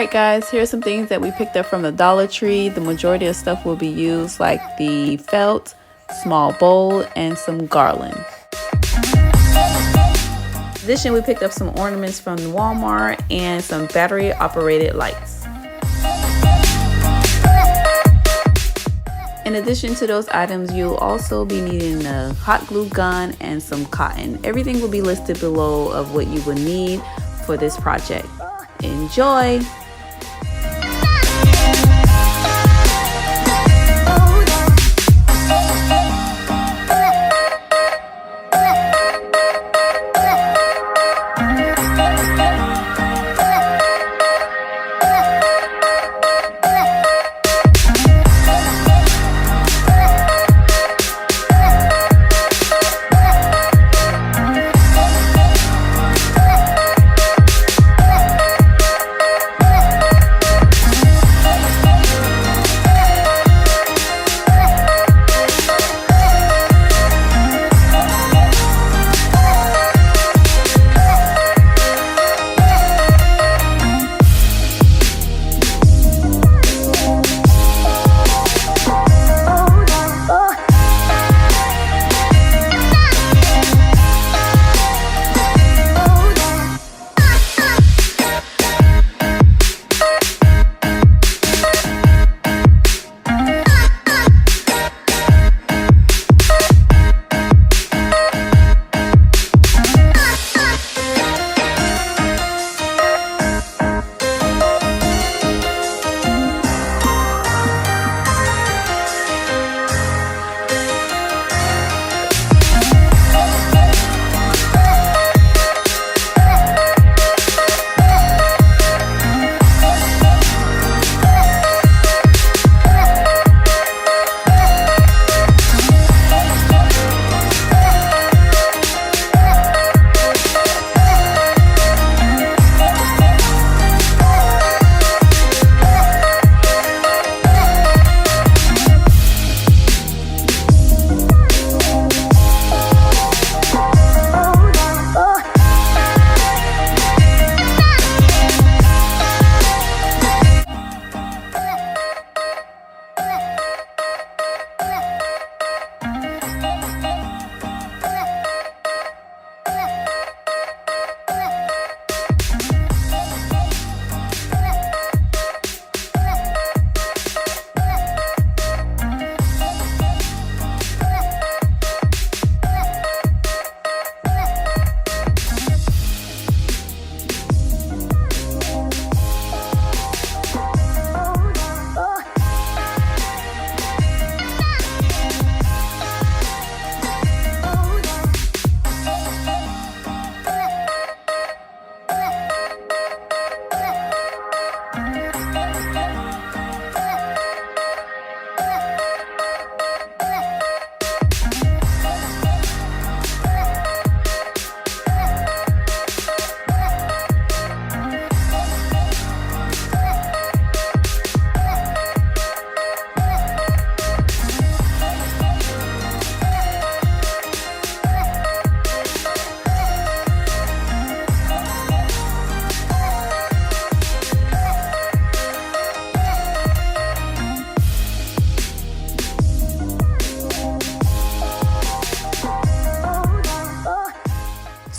Alright guys, here's some things that we picked up from the Dollar Tree. The majority of stuff will be used, like the felt, small bowl, and some garland. In addition, we picked up some ornaments from Walmart and some battery operated lights. In addition to those items, you'll also be needing a hot glue gun and some cotton. Everything will be listed below of what you will need for this project. Enjoy!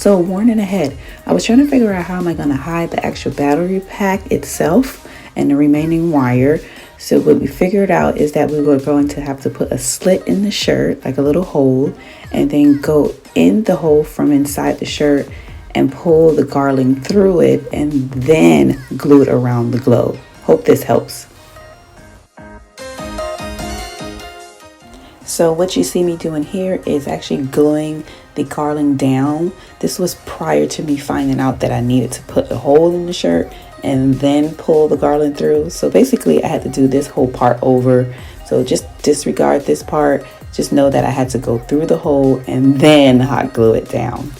So warning ahead, I was trying to figure out how am I going to hide the actual battery pack itself and the remaining wire. So what we figured out is that we were going to have to put a slit in the shirt, like a little hole, and then go in the hole from inside the shirt and pull the garland through it and then glue it around the globe. Hope this helps. So what you see me doing here is actually gluing the garland down. This was prior to me finding out that I needed to put a hole in the shirt and then pull the garland through. So basically I had to do this whole part over. So just disregard this part. Just know that I had to go through the hole and then hot glue it down.